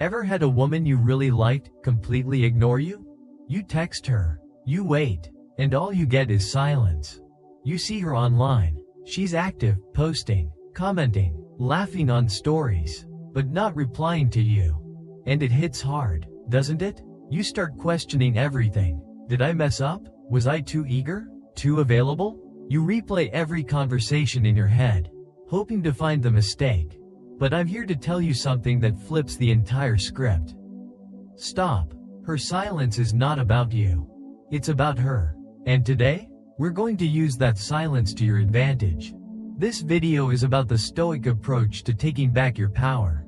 Ever had a woman you really liked completely ignore you? You text her, you wait, and all you get is silence. You see her online, she's active, posting, commenting, laughing on stories, but not replying to you. And it hits hard, doesn't it? You start questioning everything. Did I mess up? Was I too eager? Too available? You replay every conversation in your head, hoping to find the mistake. But I'm here to tell you something that flips the entire script. Stop. Her silence is not about you. It's about her. And today, we're going to use that silence to your advantage. This video is about the Stoic approach to taking back your power.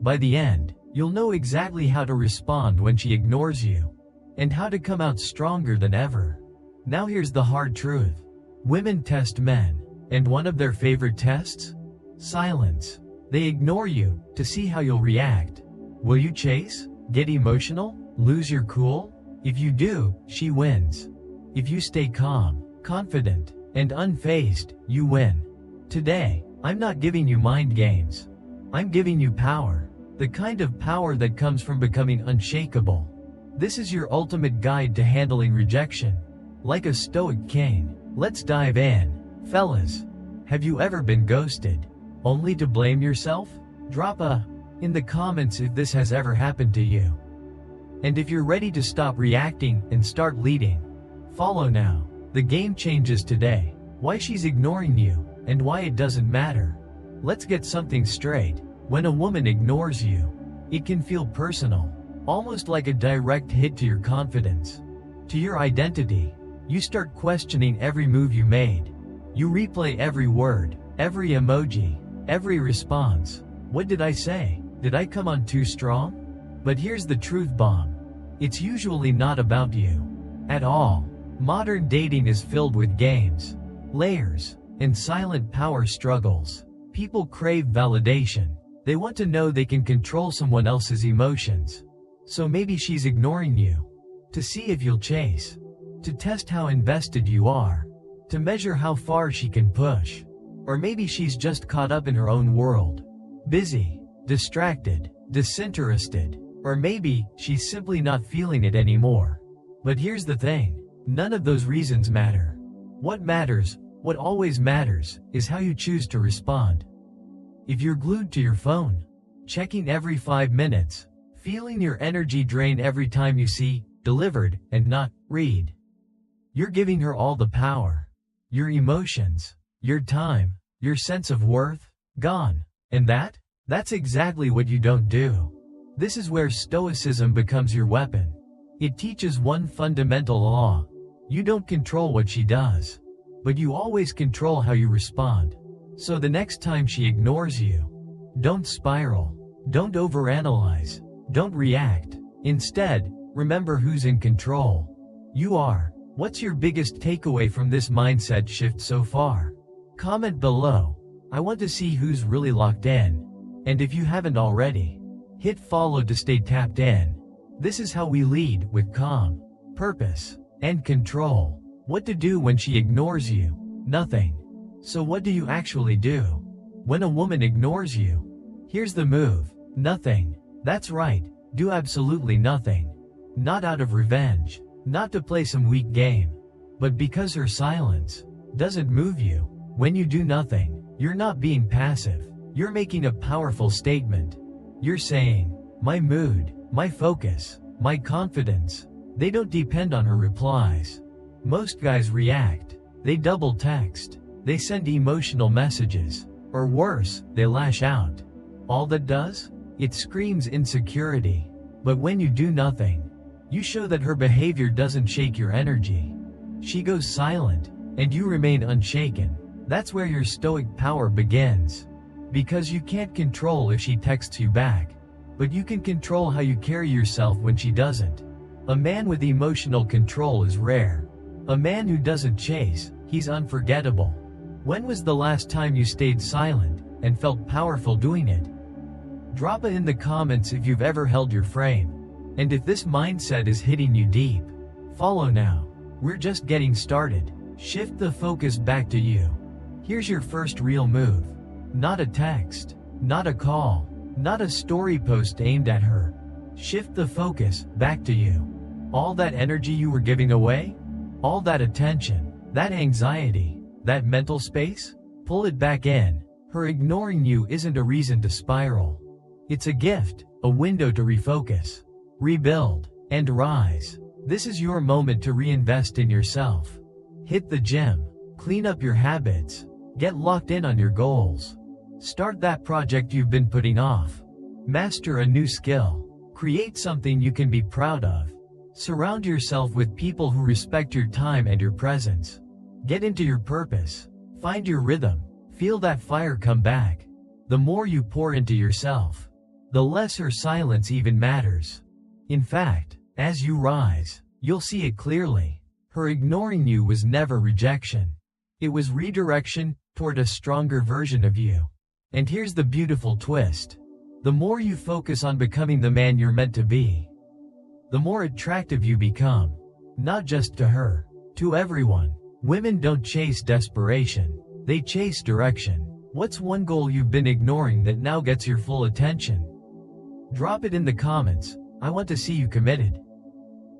By the end, you'll know exactly how to respond when she ignores you, and how to come out stronger than ever. Now here's the hard truth. Women test men, and one of their favorite tests? Silence. They ignore you, to see how you'll react. Will you chase? Get emotional? Lose your cool? If you do, she wins. If you stay calm, confident, and unfazed, you win. Today, I'm not giving you mind games. I'm giving you power. The kind of power that comes from becoming unshakable. This is your ultimate guide to handling rejection. Like a Stoic king. Let's dive in. Fellas, have you ever been ghosted? Only to blame yourself? Drop a in the comments if this has ever happened to you. And if you're ready to stop reacting and start leading, follow now. The game changes today. Why she's ignoring you, and why it doesn't matter. Let's get something straight. When a woman ignores you, it can feel personal, almost like a direct hit to your confidence, to your identity. You start questioning every move you made. You replay every word, every emoji, every response. What did I say? Did I come on too strong? But here's the truth bomb. It's usually not about you at all. Modern dating is filled with games, layers, and silent power struggles. People crave validation. They want to know they can control someone else's emotions. So maybe she's ignoring you to see if you'll chase, to test how invested you are, to measure how far she can push. Or maybe she's just caught up in her own world, busy, distracted, disinterested. Or maybe she's simply not feeling it anymore. But here's the thing. None of those reasons matter. What matters, what always matters, is how you choose to respond. If you're glued to your phone, checking every 5 minutes, feeling your energy drain every time you see delivered and not read, you're giving her all the power. Your emotions, your time, your sense of worth, gone. And that's exactly what you don't do. This is where Stoicism becomes your weapon. It teaches one fundamental law. You don't control what she does, but you always control how you respond. So the next time she ignores you, don't spiral, don't overanalyze, don't react. Instead, remember who's in control. You are. What's your biggest takeaway from this mindset shift so far? Comment below. I want to see who's really locked in. And if you haven't already, hit follow to stay tapped in. This is how we lead, with calm, purpose, and control. What to do when she ignores you? Nothing. So what do you actually do when a woman ignores you? Here's the move. Nothing. That's right. Do absolutely nothing. Not out of revenge, not to play some weak game, but because her silence doesn't move you. When you do nothing, you're not being passive. You're making a powerful statement. You're saying, my mood, my focus, my confidence, they don't depend on her replies. Most guys react. They double text. They send emotional messages. Or worse, they lash out. All that does? It screams insecurity. But when you do nothing, you show that her behavior doesn't shake your energy. She goes silent, and you remain unshaken. That's where your Stoic power begins. Because you can't control if she texts you back, but you can control how you carry yourself when she doesn't. A man with emotional control is rare. A man who doesn't chase, he's unforgettable. When was the last time you stayed silent and felt powerful doing it? Drop it in the comments if you've ever held your frame. And if this mindset is hitting you deep, follow now. We're just getting started. Shift the focus back to you. Here's your first real move. Not a text, not a call, not a story post aimed at her. Shift the focus back to you. All that energy you were giving away, all that attention, that anxiety, that mental space, pull it back in. Her ignoring you isn't a reason to spiral. It's a gift, a window to refocus, rebuild, and rise. This is your moment to reinvest in yourself. Hit the gym, clean up your habits, get locked in on your goals. Start that project you've been putting off. Master a new skill. Create something you can be proud of. Surround yourself with people who respect your time and your presence. Get into your purpose. Find your rhythm. Feel that fire come back. The more you pour into yourself, the less her silence even matters. In fact, as you rise, you'll see it clearly. Her ignoring you was never rejection. It was redirection toward a stronger version of you. And here's the beautiful twist. The more you focus on becoming the man you're meant to be, the more attractive you become. Not just to her, to everyone. Women don't chase desperation. They chase direction. What's one goal you've been ignoring that now gets your full attention? Drop it in the comments. I want to see you committed.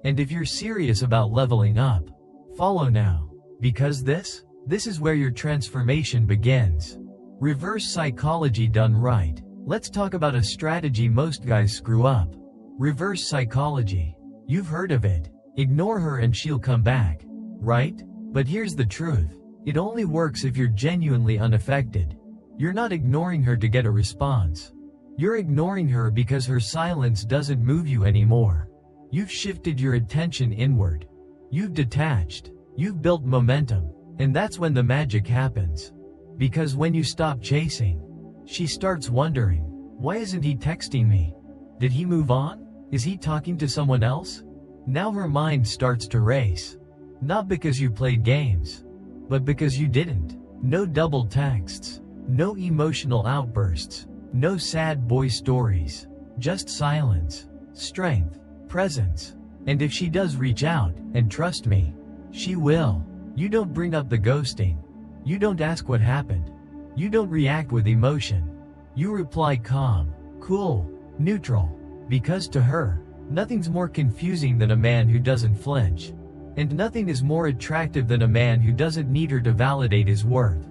And if you're serious about leveling up, follow now. Because this is where your transformation begins. Reverse psychology done right. Let's talk about a strategy most guys screw up. Reverse psychology. You've heard of it. Ignore her and she'll come back. Right? But here's the truth. It only works if you're genuinely unaffected. You're not ignoring her to get a response. You're ignoring her because her silence doesn't move you anymore. You've shifted your attention inward. You've detached. You've built momentum. And that's when the magic happens. Because when you stop chasing, she starts wondering, why isn't he texting me? Did he move on? Is he talking to someone else? Now her mind starts to race. Not because you played games, but because you didn't. No double texts. No emotional outbursts. No sad boy stories. Just silence, strength, presence. And if she does reach out, and trust me, she will. You don't bring up the ghosting. You don't ask what happened. You don't react with emotion. You reply calm, cool, neutral. Because to her, nothing's more confusing than a man who doesn't flinch. And nothing is more attractive than a man who doesn't need her to validate his worth.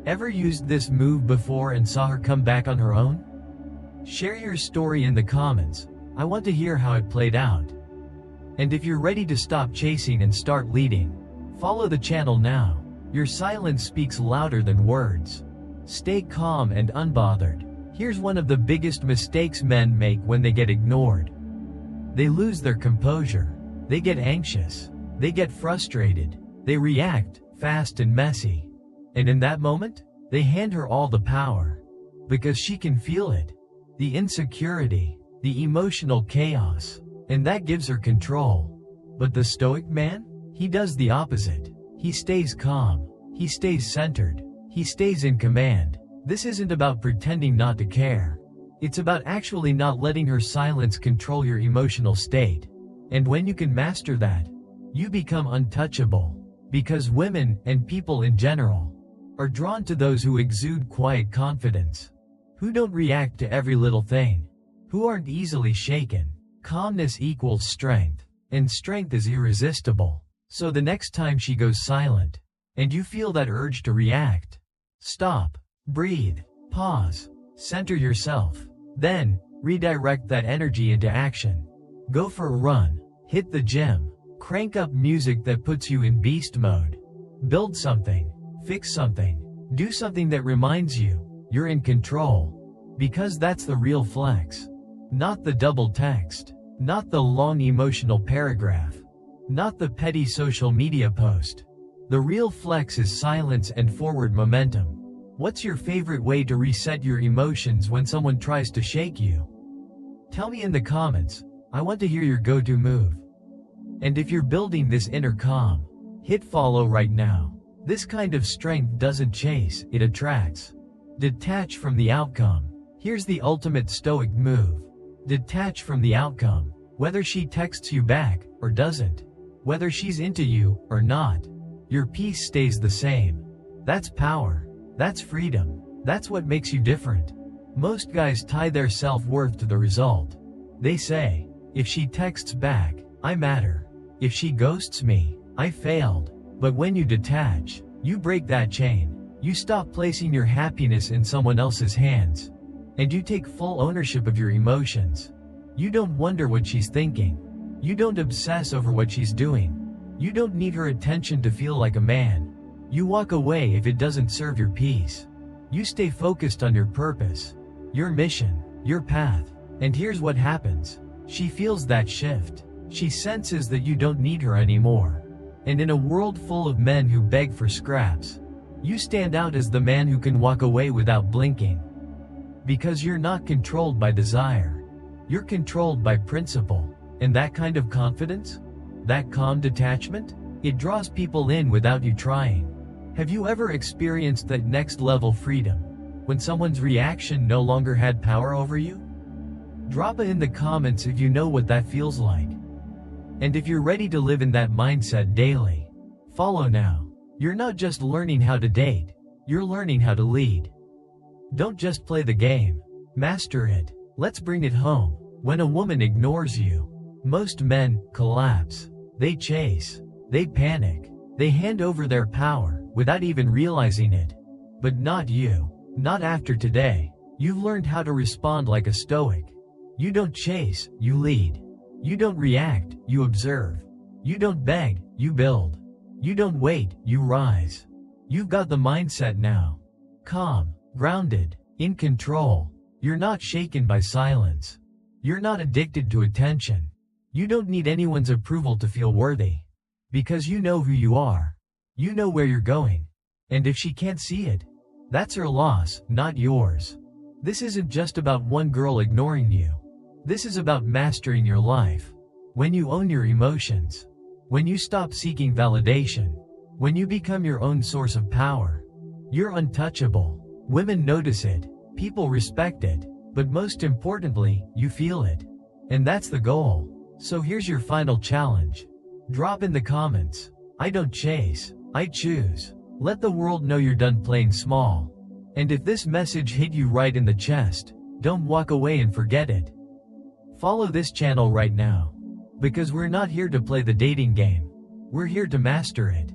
Ever used this move before and saw her come back on her own? Share your story in the comments. I want to hear how it played out. And if you're ready to stop chasing and start leading, follow the channel now. Your silence speaks louder than words. Stay calm and unbothered. Here's one of the biggest mistakes men make when they get ignored. They lose their composure. They get anxious. They get frustrated. They react fast and messy. And in that moment, they hand her all the power. Because she can feel it. The insecurity, the emotional chaos. And that gives her control. But the Stoic man? He does the opposite. He stays calm. He stays centered. He stays in command. This isn't about pretending not to care. It's about actually not letting her silence control your emotional state. And when you can master that, you become untouchable. Because women, and people in general, are drawn to those who exude quiet confidence. Who don't react to every little thing. Who aren't easily shaken. Calmness equals strength. And strength is irresistible. So the next time she goes silent, and you feel that urge to react, stop, breathe, pause, center yourself. Then, redirect that energy into action. Go for a run, hit the gym, crank up music that puts you in beast mode. Build something, fix something, do something that reminds you, you're in control. Because that's the real flex. Not the double text. Not the long emotional paragraph. Not the petty social media post. The real flex is silence and forward momentum. What's your favorite way to reset your emotions when someone tries to shake you? Tell me in the comments. I want to hear your go-to move. And if you're building this inner calm, hit follow right now. This kind of strength doesn't chase, it attracts. Detach from the outcome. Here's the ultimate Stoic move. Detach from the outcome. Whether she texts you back, or doesn't. Whether she's into you, or not. Your peace stays the same. That's power. That's freedom. That's what makes you different. Most guys tie their self-worth to the result. They say, if she texts back, I matter. If she ghosts me, I failed. But when you detach, you break that chain. You stop placing your happiness in someone else's hands. And you take full ownership of your emotions. You don't wonder what she's thinking. You don't obsess over what she's doing. You don't need her attention to feel like a man. You walk away if it doesn't serve your peace. You stay focused on your purpose, your mission, your path. And here's what happens. She feels that shift. She senses that you don't need her anymore. And in a world full of men who beg for scraps, you stand out as the man who can walk away without blinking. Because you're not controlled by desire. You're controlled by principle. And that kind of confidence, that calm detachment, it draws people in without you trying. Have you ever experienced that next level freedom, when someone's reaction no longer had power over you? Drop it in the comments if you know what that feels like. And if you're ready to live in that mindset daily, follow now. You're not just learning how to date, you're learning how to lead. Don't just play the game, master it. Let's bring it home. When a woman ignores you, most men collapse. They chase. They panic. They hand over their power without even realizing it. But not you. Not after today. You've learned how to respond like a Stoic. You don't chase, you lead. You don't react, you observe. You don't beg, you build. You don't wait, you rise. You've got the mindset now. Calm, grounded, in control. You're not shaken by silence. You're not addicted to attention. You don't need anyone's approval to feel worthy. Because you know who you are. You know where you're going. And if she can't see it, that's her loss, not yours. This isn't just about one girl ignoring you. This is about mastering your life. When you own your emotions. When you stop seeking validation. When you become your own source of power. You're untouchable. Women notice it. People respect it. But most importantly, you feel it. And that's the goal. So here's your final challenge. Drop in the comments. I don't chase, I choose. Let the world know you're done playing small. And if this message hit you right in the chest, don't walk away and forget it. Follow this channel right now. Because we're not here to play the dating game. We're here to master it.